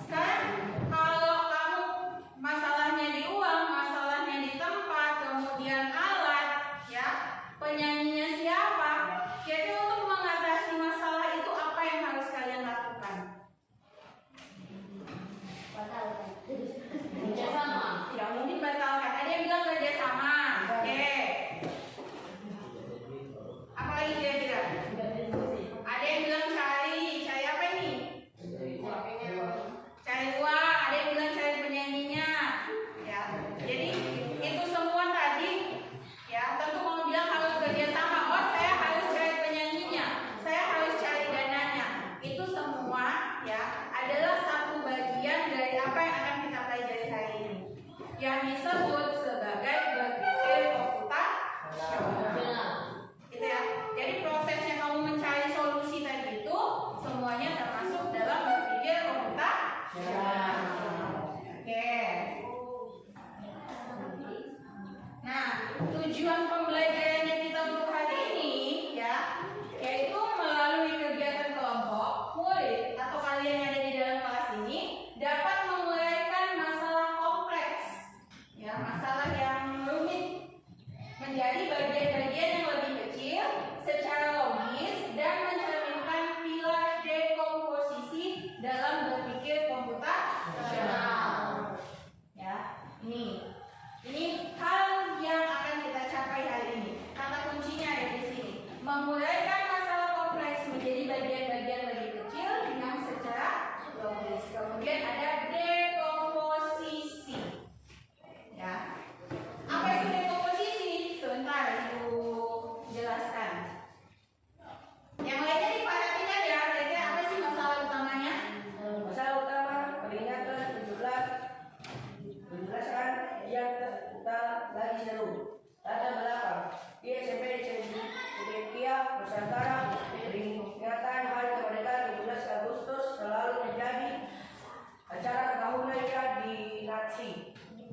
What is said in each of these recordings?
Sekarang kalau kamu masalahnya di uang, masalahnya di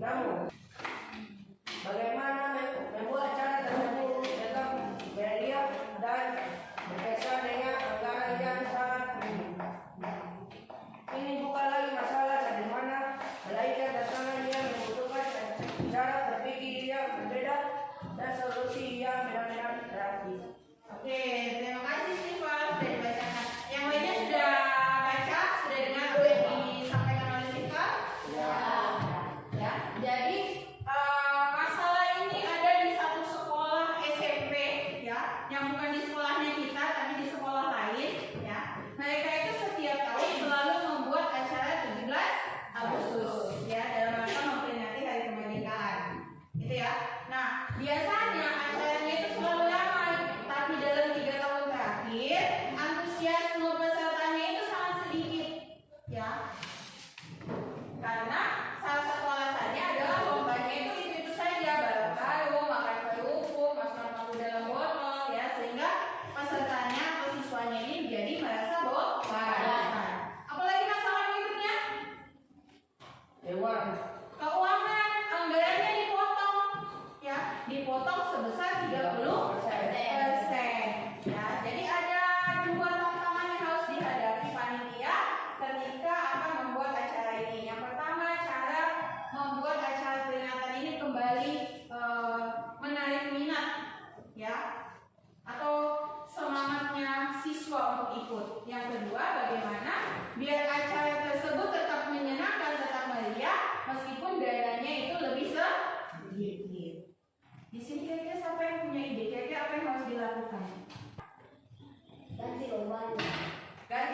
Namun, bagaimana membuat acara tersebut dalam meriah dan berkesan dengan anggaran yang sangat minim. Ini bukan lagi masalah sederhana, melainkan tantangan yang membutuhkan cara berpikir yang berbeda dan solusi yang benar-benar kreatif. Oke, terima kasih Siva sudah dibacakan. Yang lainnya sudah baca, sudah dengar apa yang disampaikan oleh Siva? Ya. Jadi masalah ini ada di satu sekolah SMP ya, yang bukan di sekolahnya kita tapi di sekolah lain ya. Mereka itu setiap tahun selalu membuat acara 17 Agustus ya, dalam rangka memperingati Hari Kemerdekaan. Gitu ya. Nah, biasanya acaranya itu selalu ramai, tapi dalam 3 tahun terakhir antusiasme pesertanya itu sangat sedikit ya. Karena salah satu alasannya adalah lombanya itu saja, balap karung, makan kerupuk, masukkan paku dalam botol ya, sehingga pesertanya atau siswanya ini menjadi merasa bosan. Apalagi masalah berikutnya, keuangan, anggarannya dipotong ya, dipotong sebesar 30%. Ya, jadi ada 2 tantangan yang harus dihadapi panitia ketika akan membuat acara ini. Yang pertama, cara membuat acara peringatan ini kembali menarik minat ya, atau semangatnya siswa untuk ikut. Yang kedua, bagaimana biar acara tersebut tetap menyenangkan, tetap meriah meskipun dananya itu lebih sedikit. Di sini kira-kira siapa yang punya ide? Kira-kira apa yang harus dilakukan? Ganti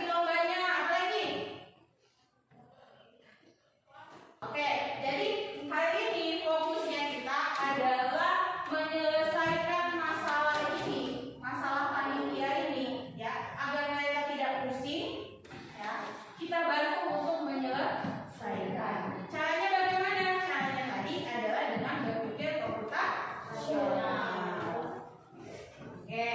lombanya, apa lagi? Oke, jadi hari ini fokusnya kita adalah menyelesaikan masalah ini, masalah panitia ini, ya, agar mereka tidak pusing, ya. Kita bantu untuk menyelesaikan. Caranya bagaimana? Caranya tadi adalah dengan berpikir komputasional. Oke,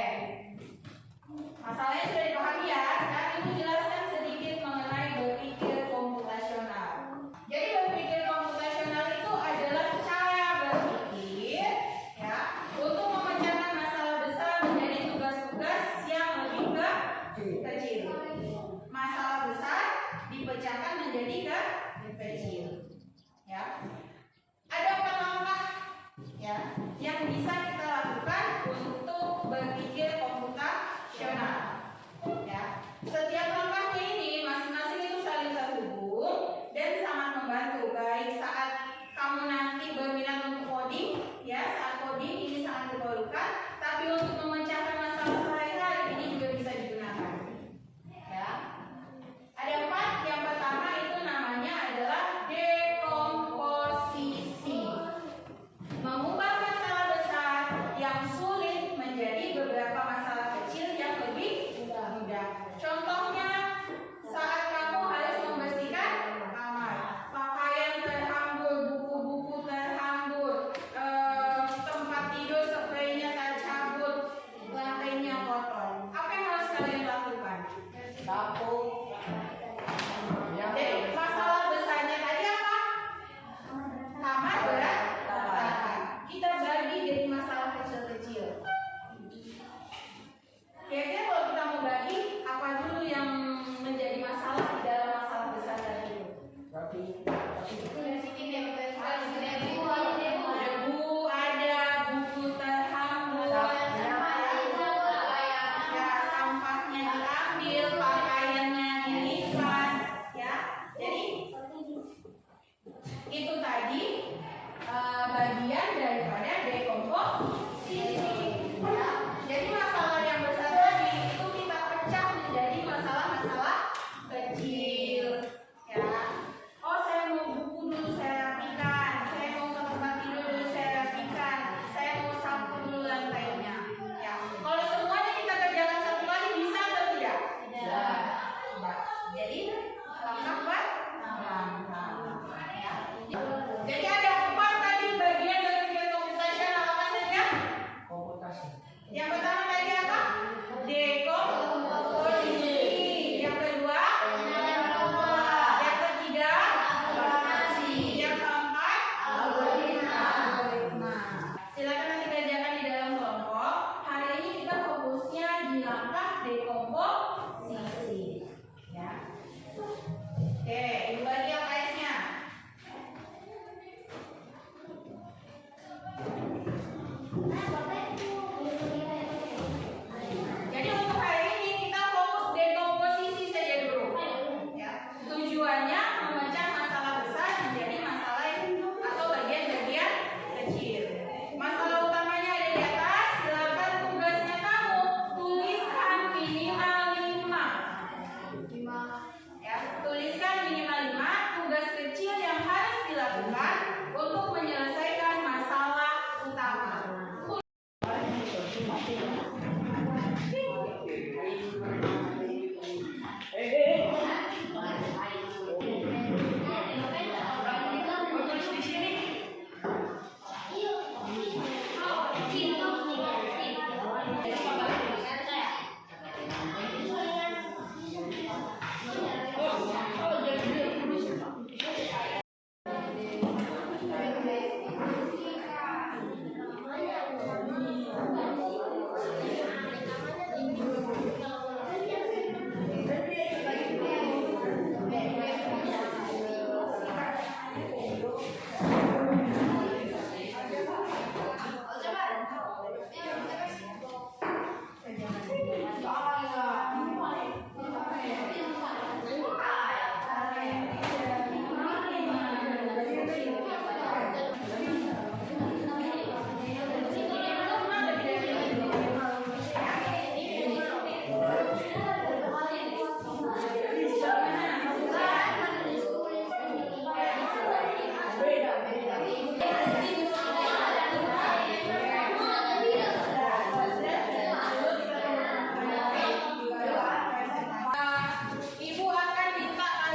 masalahnya sudah dipahami ya. Sekarang Ibu jelaskan sedikit mengenai berpikir komputasional. Jadi berpikir komputasional itu adalah cara berpikir ya, untuk memecahkan masalah besar menjadi tugas-tugas yang lebih kecil. Masalah besar dipecahkan menjadi kecil. Ya. Ada 4 langkah ya yang bisa kita lakukan untuk berpikir komputasional. Ya. Setiap langkahnya ini masing-masing itu saling terhubung dan sangat membantu, baik saat kamu nanti berminat untuk coding ya, saat coding ini sangat diperlukan, tapi untuk memecahkan masalah sehari-hari ini juga bisa digunakan. Ya. Ada 4. Yang pertama itu namanya adalah dekomposisi. Mengubah masalah besar yang sulit menjadi beberapa masalah kecil yang lebih mudah. Contohnya, saat kamu harus membersihkan kamar, pakaian terhambur, buku-buku terhambur, tempat tidur spraynya tercabut, lantainya kotor. Apa yang harus kalian lakukan? Jadi masalah besarnya tadi apa? Kamar berantakan. Kita bagi jadi masalah kecil-kecil. Kira-kira kalau kita mau bagi, apa dulu yang menjadi masalah di dalam masalah besar tadi itu? Debu, ada buku terhambur, ya, sampahnya diambil, pakaiannya dilipat, ya. Jadi itu tadi bagian daripada dekomposisi. Ya. Jadi masalah yang besar tadi itu kita pecah menjadi masalah-masalah kecil. Ya. Oh, saya mau buku dulu saya rapikan, saya mau ke tempat tidur dulu saya rapikan, saya mau sapu dulu lantainya. Ya. Kalau semuanya kita kerjakan satu kali bisa atau tidak? Tidak. Jadi langkah langkah. Ya. Jadi ada 4 tadi bagian berpikir komputasional, apa saja?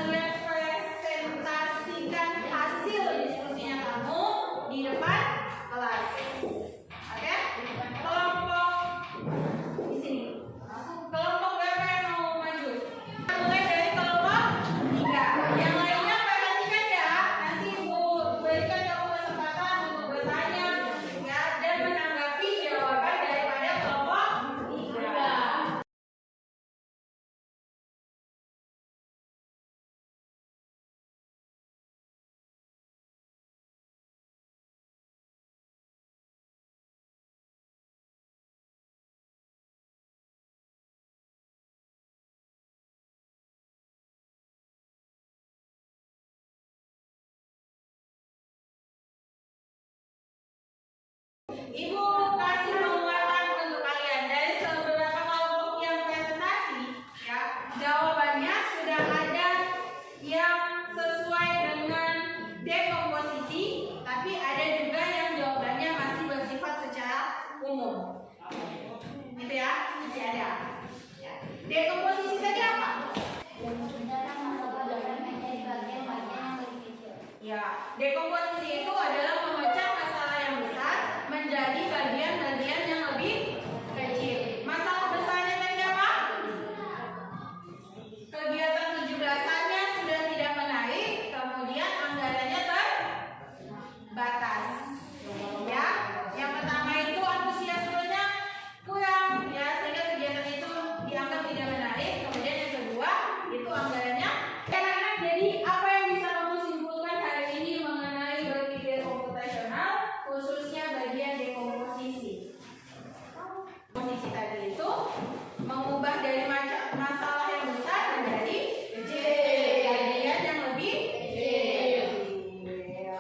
kalian presentasikan hasil diskusinya kamu di depan kelas. Oke? Kelompok di sini. Kelompok berapa yang mau maju? Kita mulai dari kelompok 3. Yang lainnya perhatikan ya. Nanti Ibu berikan kamu kesempatan untuk bertanya ya, dan menanggapi jawaban daripada kelompok 3. Ibu kasih penguatan untuk kalian dari beberapa kelompok yang presentasi ya. Jawabannya sudah ada yang sesuai dengan dekomposisi, tapi ada juga yang jawabannya masih bersifat secara umum. Gitu ya, masih ada. Ya. Dekomposisi tadi apa? Ya, dekomposisi itu adalah memecah masalah yang besar menjadi bagian-bagian yang lebih kecil. Masalah besarnya tadi apa? Kegiatan 17-annya sudah tidak menarik, kemudian anggarannya terbatas. Ya, yang pertama itu antusiasmenya kurang, ya, sehingga kegiatan itu dianggap tidak menarik. Kemudian yang kedua itu anggarannya. Jadi apa yang bisa kamu simpulkan hari ini mengenai berpikir komputasional, khususnya bagian dekomposisi? Komposisi tadi itu mengubah dari masalah yang besar menjadi bagian yang lebih kecil.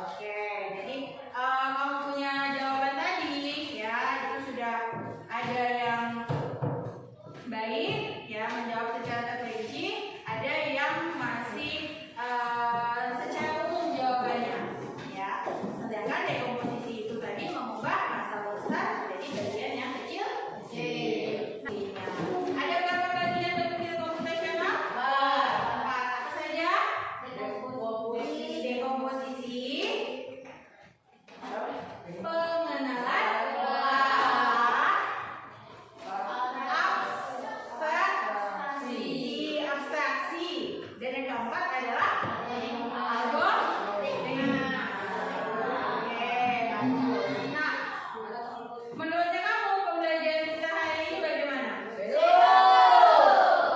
Oke, jadi kamu punya jawaban tadi, ya, itu sudah ada yang baik, ya, menjawab secara terperinci, ada yang masih secara umum jawabannya, ya. Sedangkan dekomposisi itu tadi mengubah masalah besar menjadi bagian yang kecil. Ada berapa bagian berpikir komputasional? 4. Apa saja? Dekomposisi, pengenalan abstraksi, dan yang keempat adalah algoritma. Oke, bagus. Nah, menurutnya kamu pembelajaran kita hari ini bagaimana?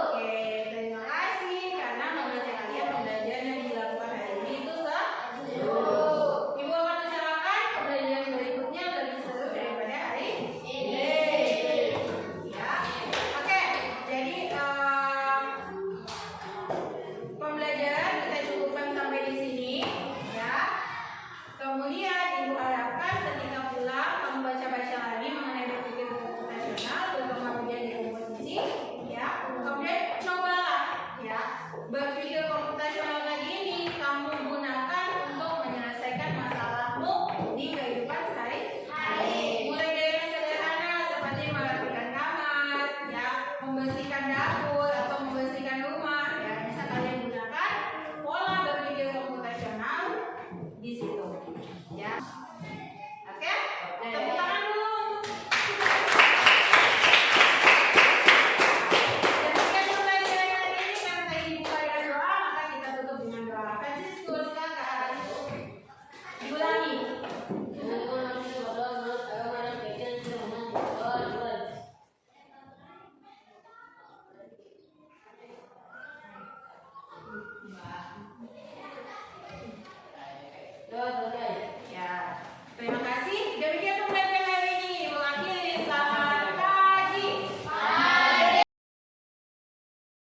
Oke, terima kasih karena menurutnya kalian pembelajaran yang dilakukan hari ini itu seru. Ibu akan usahakan pembelajaran berikutnya lebih seru daripada hari ini. Ya, oke. Jadi pembelajaran kita cukupkan sampai di sini, ya. Kemudian Ibu harapkan ketika pulang kamu baca-baca lagi mengenai berpikir komputasional, terutama bagian dekomposisi, ya. Kemudian cobalah, ya, berpikir komputasional tadi ini kamu gunakan untuk menyelesaikan masalahmu di kehidupan sehari-hari. Mulai dari yang sederhana seperti merapikan kamar, ya, membersihkan dapur atau membersihkan rumah, ya, bisa kalian gunakan pola berpikir komputasional di situ, ya. Oke? Tepuk tangan dulu untuk demikian pembelajaran hari ini. Karena tadi dibuka dengan doa, maka kita tutup dengan doa. Franciscus, silakan diulangi. Doa.